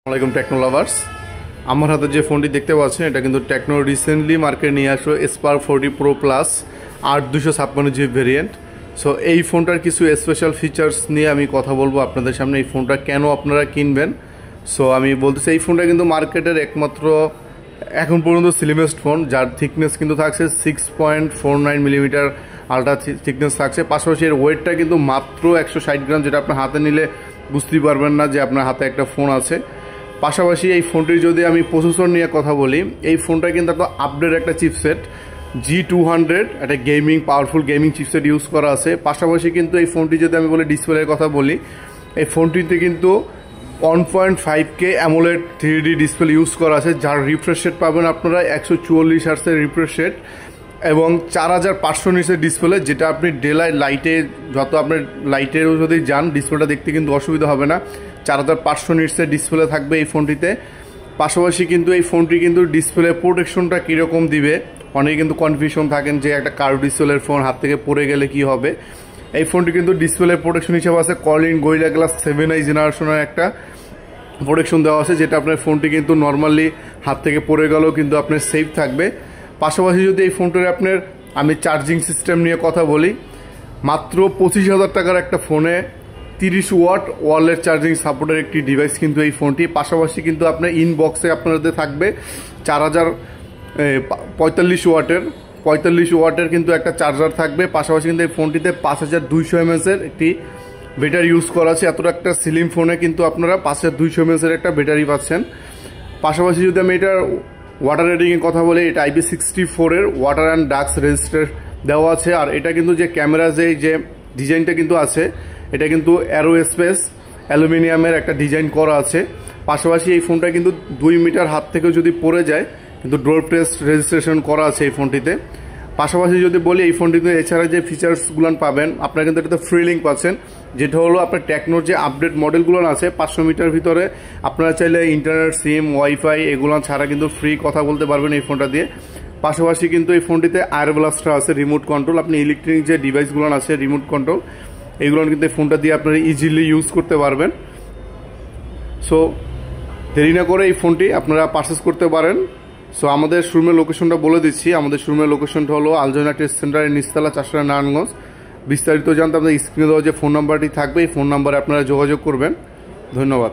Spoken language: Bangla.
আসসালামাইকুম টেকনো লাভার্স। আমার হাতে যে ফোনটি দেখতে পাচ্ছেন এটা কিন্তু টেকনো রিসেন্টলি মার্কেটে নিয়ে আসলো spark 40 pro plus 8256 variant. So এই ফোনটার কিছু স্পেশাল ফিচার্স নিয়ে আমি কথা বলবো আপনাদের সামনে। এই ফোনটা কেন আপনারা কিনবেন। সো আমি বলতেছি এই ফোনটা কিন্তু মার্কেটের একমাত্র এখন পর্যন্ত স্লিমেস্ট ফোন, যার থিকনেস কিন্তু থাকছে 6.49 মিলিমিটার আলট্রা থিকনেস থাকছে। পাশাপাশি এর ওয়েটটা কিন্তু মাত্র 160 গ্রাম, যেটা আপনার হাতে নিলে বুঝতেই পারবেন না যে আপনার হাতে একটা ফোন আছে। পাশাপাশি এই ফোনটির যদি আমি প্রসেসর নিয়ে কথা বলি, এই ফোনটা কিন্তু একটা আপডেট একটা চিপসেট G200 একটা পাওয়ারফুল গেমিং চিপসেট ইউজ করা আছে। পাশাপাশি কিন্তু এই ফোনটি যদি আমি বলি ডিসপ্লের কথা বলি, এই ফোনটিতে কিন্তু 1.5K AMOLED 3D display use করা আছে, যার রিফ্রেশ রেট পাবেন আপনারা 144 হার্টজের রিফ্রেশ রেট এবং 4500 নিচের ডিসপ্লে, যেটা আপনি ডে লাইটে যত আপনার লাইটেও যদি যান ডিসপ্লেটা দেখতে কিন্তু অসুবিধা হবে না। 4500 নিটসের ডিসপ্লে থাকবে এই ফোনটিতে। পাশাপাশি কিন্তু এই ফোনটি কিন্তু ডিসপ্লে প্রোটেকশনটা কীরকম দিবে, অনেকে কিন্তু কনফিউশন থাকেন যে একটা কার্ভ ডিসপ্লের ফোন হাত থেকে পড়ে গেলে কি হবে। এই ফোনটি কিন্তু ডিসপ্লে প্রোটেকশন হিসেবে আছে কর্নিং গরিলা গ্লাস 7i জেনারেশনের একটা প্রোটেকশন দেওয়া আছে, যেটা আপনার ফোনটি কিন্তু নর্মালি হাত থেকে পড়ে গেলেও কিন্তু আপনার সেফ থাকবে। পাশাপাশি যদি এই ফোনটার আপনার আমি চার্জিং সিস্টেম নিয়ে কথা বলি, মাত্র 25,000 টাকার একটা ফোনে 30 ওয়াট ওয়ারলেস চার্জিং সাপোর্টের একটি ডিভাইস কিন্তু এই ফোনটি। পাশাপাশি কিন্তু আপনার ইনবক্সে আপনাদের থাকবে 45 ওয়াটের কিন্তু একটা চার্জার থাকবে। পাশাপাশি কিন্তু এই ফোনটিতে 5200 mAh একটি ব্যাটারি ইউজ করা আছে। এতটা একটা স্লিম ফোনে কিন্তু আপনারা 5200 mAh একটা ব্যাটারি পাচ্ছেন। পাশাপাশি যদি আমি এটার ওয়াটার রেটিংয়ের কথা বলি, এটা IP64 এর ওয়াটার অ্যান্ড ডাস্ট রেজিস্টার দেওয়া আছে। আর এটা কিন্তু যে ক্যামেরা যে ডিজাইনটা কিন্তু আছে, এটা কিন্তু অ্যারোস্পেস অ্যালুমিনিয়ামের একটা ডিজাইন করা আছে। পাশাপাশি এই ফোনটা কিন্তু 2 মিটার হাত থেকে যদি পড়ে যায় কিন্তু ডোর প্রেস রেজিস্ট্রেশন করা আছে এই ফোনটিতে। পাশাপাশি যদি বলি এই ফোনটিতে এছাড়া যে ফিচার্সগুলো পাবেন, আপনারা কিন্তু এটাতে ফ্রি লিঙ্ক পাচ্ছেন, যেটা হলো আপনার টেকনোর যে আপডেট মডেলগুলো আছে 500 মিটার ভিতরে আপনারা চাইলে ইন্টারনেট, সিম, ওয়াইফাই এগুলো ছাড়া কিন্তু ফ্রি কথা বলতে পারবেন এই ফোনটা দিয়ে। পাশাপাশি কিন্তু এই ফোনটিতে এয়ার ব্লাস্টার আছে, রিমোট কন্ট্রোল, আপনি ইলেকট্রিক যে ডিভাইসগুলো আছে রিমোট কন্ট্রোল এগুলো কিন্তু এই ফোনটা দিয়ে আপনারা ইজিলি ইউজ করতে পারবেন। সো দেরি না করে এই ফোনটি আপনারা পারচেস করতে পারেন। সো আমাদের শোরুমের লোকেশনটা বলে দিচ্ছি। আমাদের শোরুমের লোকেশনটা হলো আলজনা টেস্ট সেন্টারের নিচতলা 4 নারায়ণগঞ্জ। বিস্তারিত জানতে আপনাদের স্ক্রিনে দেওয়া যে ফোন নাম্বারটি থাকবে এই ফোন নাম্বারে আপনারা যোগাযোগ করবেন। ধন্যবাদ।